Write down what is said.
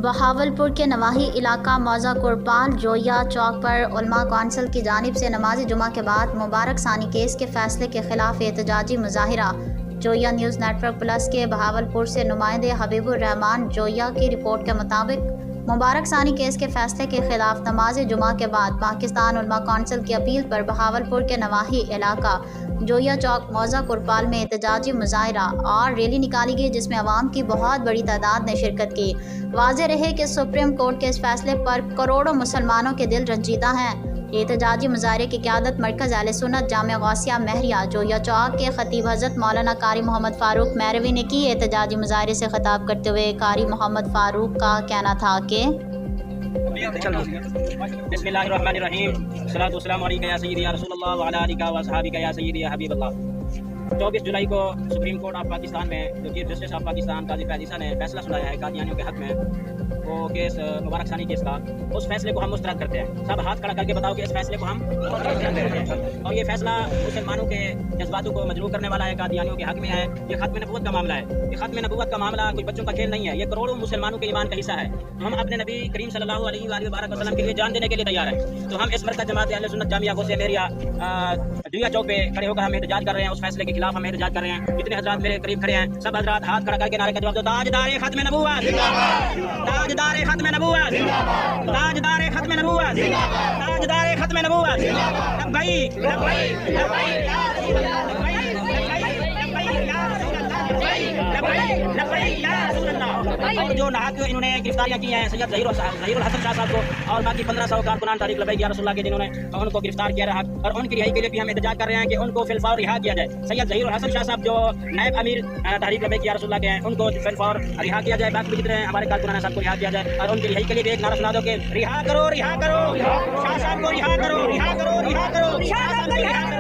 بہاولپور کے نواحی علاقہ موضع کورپال جویا چوک پر علماء کونسل کی جانب سے نماز جمعہ کے بعد مبارک ثانی کیس کے فیصلے کے خلاف احتجاجی مظاہرہ۔ جویا نیوز نیٹ ورک پلس کے بہاولپور سے نمائندے حبیب الرحمان جویا کی رپورٹ کے مطابق مبارک ثانی کیس کے فیصلے کے خلاف نماز جمعہ کے بعد پاکستان علماء کونسل کی اپیل پر بہاولپور کے نواحی علاقہ جویا چوک موضع کورپال میں احتجاجی مظاہرہ اور ریلی نکالی گئی، جس میں عوام کی بہت بڑی تعداد نے شرکت کی۔ واضح رہے کہ سپریم کورٹ کے اس فیصلے پر کروڑوں مسلمانوں کے دل رنجیدہ ہیں۔ احتجاجی مظاہرے کی قیادت مرکز اہل سنت جامع غوثیہ مہریہ جویا چوک کے خطیب حضرت مولانا قاری محمد فاروق مہروی نے کی۔ احتجاجی مظاہرے سے خطاب کرتے ہوئے قاری محمد فاروق کا کہنا تھا کہ بسم اللہ الرحمن الرحیم، الصلاۃ والسلام علیک یا سیدی یا رسول اللہ وعلی آلہ و اصحابہ یا سیدی یا حبیب اللہ۔ 24 جولائی کو سپریم کورٹ آف پاکستان میں جو چیف جسٹس آف پاکستان قاضی فیاض عیسیٰ نے فیصلہ سنایا ہے قادیانیوں کے حق میں، وہ کیس مبارک ثانی کیس کا، اس فیصلے کو ہم مسترد کرتے ہیں۔ سب ہاتھ کھڑا کر کے بتاؤ کہ اس فیصلے کو ہم مسترد کرتے ہیں، اور یہ فیصلہ مسلمانوں کے جذباتوں کو مجروح کرنے والا ہے، قادیانیوں کے حق میں ہے۔ یہ ختم نبوت کا معاملہ ہے، یہ ختم نبوت کا معاملہ کوئی بچوں کا کھیل نہیں ہے، یہ کروڑوں مسلمانوں کے ایمان کا حصہ ہے۔ ہم اپنے نبی کریم صلی اللہ علیہ وآلہ وسلم کے لیے جان دینے کے لیے تیار ہیں۔ تو ہم اس مرکز جماعت اہل سنت جامعہ غوثیہ مہریہ جویا چوک پہ کھڑے ہو کر ہم احتجاج کر رہے ہیں، اس فیصلے کے خلاف ہم احتجاج کر رہے ہیں۔ جتنے حضرات میرے قریب کھڑے ہیں سب حضرات ہاتھ کھڑا کر کے نعرے کا جواب دو: تاجدار ختم نبوت، تاجدار ختم نبوت، تاجدار ختم نبوت، تاجدار ختم نبوت، لبیک لبیک لبیک یا رسول اللہ، لبیک یا رسول اللہ۔ اور جو نہاد انہوں نے گرفتاریاں کی ہیں سید ظہیر الحسن شاہ صاحب کو اور باقی 1500 کارکنان تحریک لبیک یا رسول اللہ کے جنہوں نے ان کو گرفتار کیا رہا، اور ان کی رہائی کے لیے بھی ہم احتجاج کر رہے ہیں کہ ان کو فی الفور رہا کیا جائے۔ سید ظہیر الحسن شاہ صاحب جو نائب امیر تحریک لبیک یا رسول اللہ کے ہیں، ان کو فی الفور رہا کیا جائے۔ باقی جتنے ہمارے کارکنان صاحب کو رہا کیا جائے، اور ان کی رہائی کے لیے بھی ایک نعرہ سنا دو کہ رہا کرو، رہا کرو شاہ صاحب کو، رہا کرو، رہا کرو، رہا کرو شاہ صاحب کو، رہا